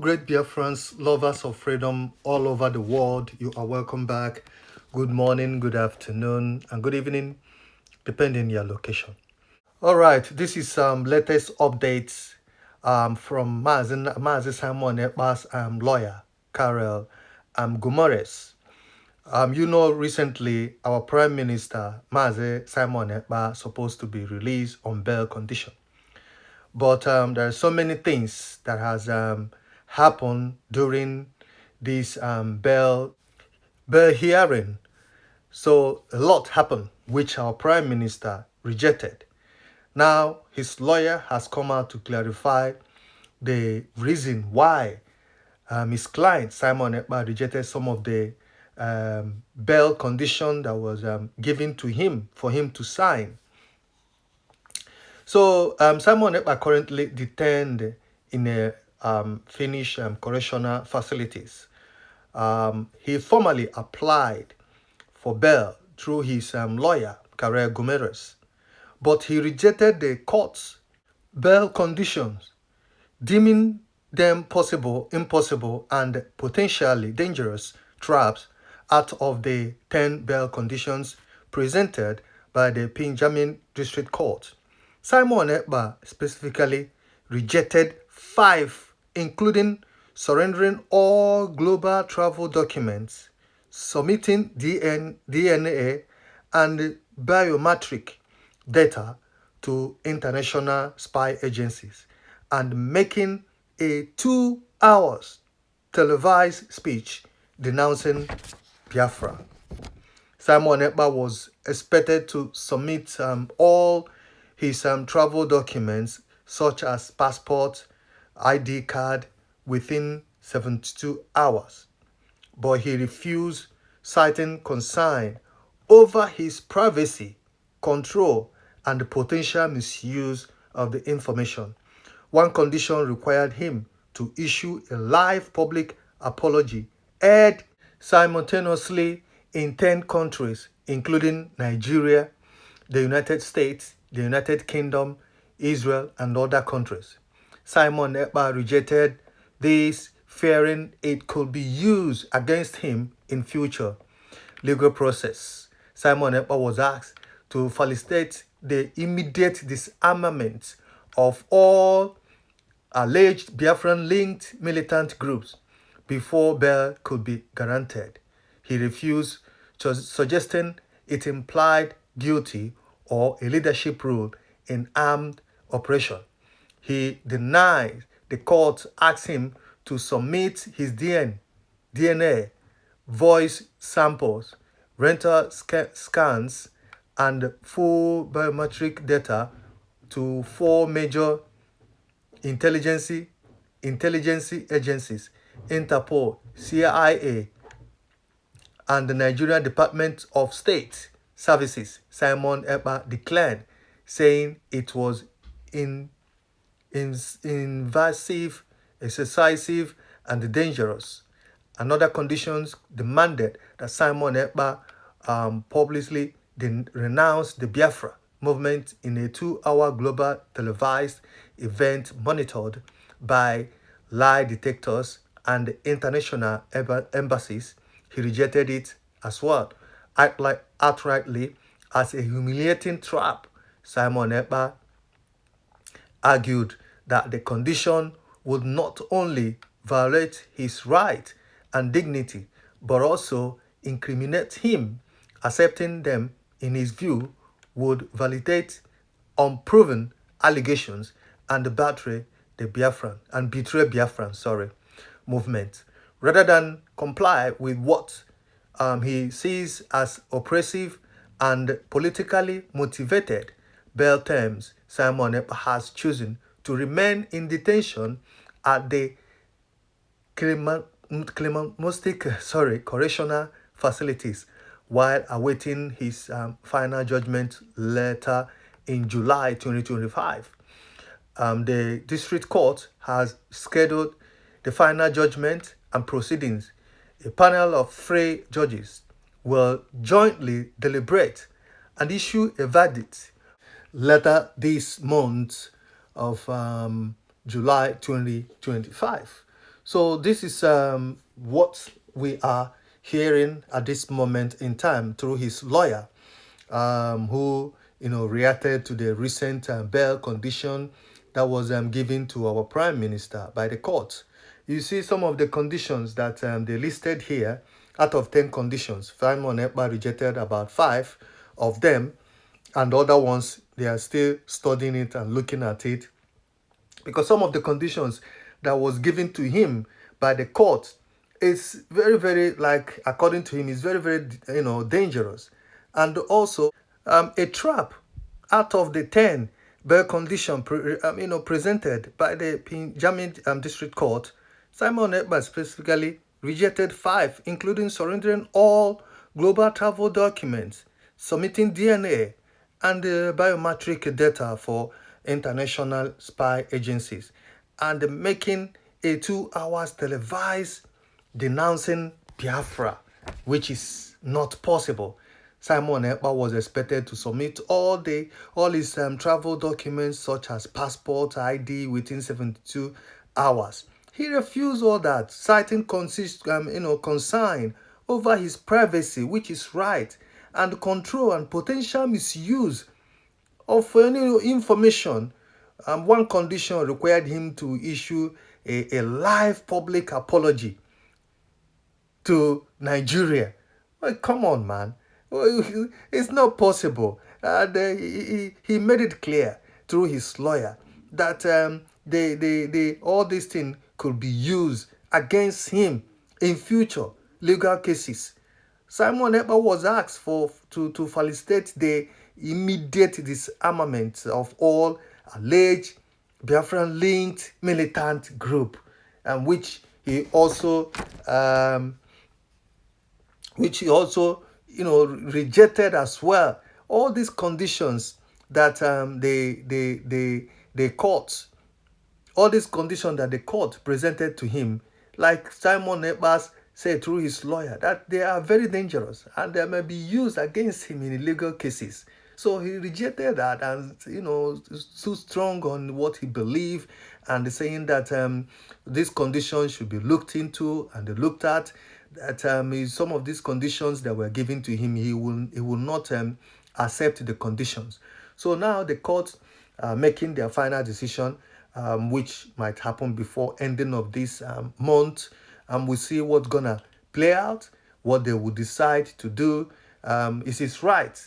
great Biafrans, lovers of freedom all over the world. You are welcome back. Good morning, good afternoon, and good evening, depending your location. All right, this is some latest updates from Mazi Simon Ekpa's lawyer, Karel Gumores. Recently our Prime Minister, Mazi Simon Ekpa, supposed to be released on bail condition. But there are so many things that has happened during this bail hearing. So a lot happened, which our Prime Minister rejected. Now his lawyer has come out to clarify the reason why his client, Simon Ekpa, rejected some of the bail condition that was given to him for him to sign. So Simon Ekpa currently detained in a Finnish correctional facilities. He formally applied for bail through his lawyer, Karel Gumores, but he rejected the court's bail conditions, deeming them impossible, and potentially dangerous traps out of the 10 bail conditions presented by the Pinjamin District Court. Simon Ekpa specifically rejected 5, including surrendering all global travel documents, submitting DNA and biometric data to international spy agencies, and making a 2 hours televised speech denouncing Biafra. Simon Ekpa was expected to submit all his travel documents, such as passport, ID card, within 72 hours. But he refused, citing concern over his privacy, control, and the potential misuse of the information. One condition required him to issue a live public apology, aired simultaneously in 10 countries, including Nigeria, the United States, the United Kingdom, Israel, and other countries. Simon Ekpa rejected this, fearing it could be used against him in future legal process. Simon Ekpa was asked to facilitate the immediate disarmament of all alleged Biafran-linked militant groups before bail could be granted. He refused, suggesting it implied guilty or a leadership role in armed operation. He denied the court asked him to submit his DNA, voice samples, rental scans, and full biometric data to 4 major intelligence agencies, Interpol, CIA, and the Nigerian Department of State Services. Simon Ekpa declared, saying it was invasive, excessive, and dangerous. Another conditions demanded that Simon Ekpa publicly renounce the Biafra movement in a 2-hour global televised event monitored by lie detectors and international embassies. He rejected it as well, outrightly, as a humiliating trap. Simon Ekpa argued that the condition would not only violate his right and dignity, but also incriminate him. Accepting them, in his view, would validate unproven allegations and betray Biafran movement, rather than comply with what he sees as oppressive and politically motivated bail terms. Simon Ekpa has chosen to remain in detention at the correctional facilities while awaiting his final judgment later in July 2025. The district court has scheduled the final judgment and proceedings. A panel of 3 judges will jointly deliberate and issue a verdict later this month of July 2025. So this is what we are hearing at this moment in time through his lawyer, who reacted to the recent bail condition that was given to our prime minister by the court. You see some of the conditions that they listed here. Out of 10 conditions, Simon Ekpa rejected about 5 of them, and the other ones they are still studying it and looking at it, because some of the conditions that was given to him by the court is very, very, like, according to him, is very, very dangerous, and also a trap. Out of the 10 bail condition presented by the Jamin District Court, Simon Ekpa specifically rejected 5, including surrendering all global travel documents, submitting DNA and biometric data for international spy agencies, and making a 2 hours televised denouncing Biafra, which is not possible. Simon Ekpa was expected to submit all his travel documents such as passport, ID within 72 hours. He refused all that, citing concern over his privacy, which is right, and control and potential misuse of any information. One condition required him to issue a live public apology to Nigeria. Well, come on, man. Well, it's not possible. And he made it clear through his lawyer that all these things could be used against him in future legal cases. Simon Ekpa was asked to facilitate the immediate disarmament of all alleged Biafran-linked militant group, and which he also rejected as well. All these conditions that the court, all these conditions that the court presented to him, like Simon Ekpa said through his lawyer, that they are very dangerous and they may be used against him in illegal cases. So he rejected that and stood strong on what he believed, and saying that these conditions should be looked into and looked at. That some of these conditions that were given to him, he will not accept the conditions. So now the court making their final decision, which might happen before ending of this month. We'll see what's gonna play out, what they will decide to do. It is right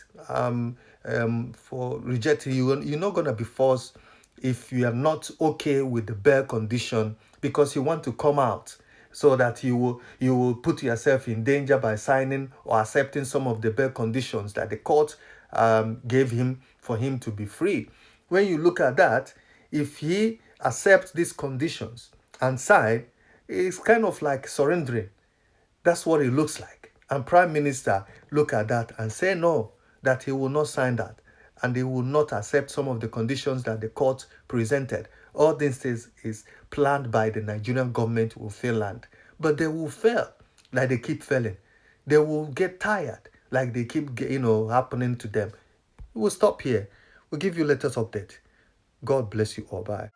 for rejecting you. You're not gonna be forced if you are not okay with the bail condition, because you want to come out, so that you will put yourself in danger by signing or accepting some of the bail conditions that the court gave him for him to be free. When you look at that, if he accepts these conditions and sign, it's kind of like surrendering. That's what it looks like. And Prime Minister look at that and say no, that he will not sign that, and he will not accept some of the conditions that the court presented. All this is planned by the Nigerian government will fail, but they will fail like they keep failing. They will get tired like they keep happening to them. We'll stop here. We'll give you latest update. God bless you all. Bye.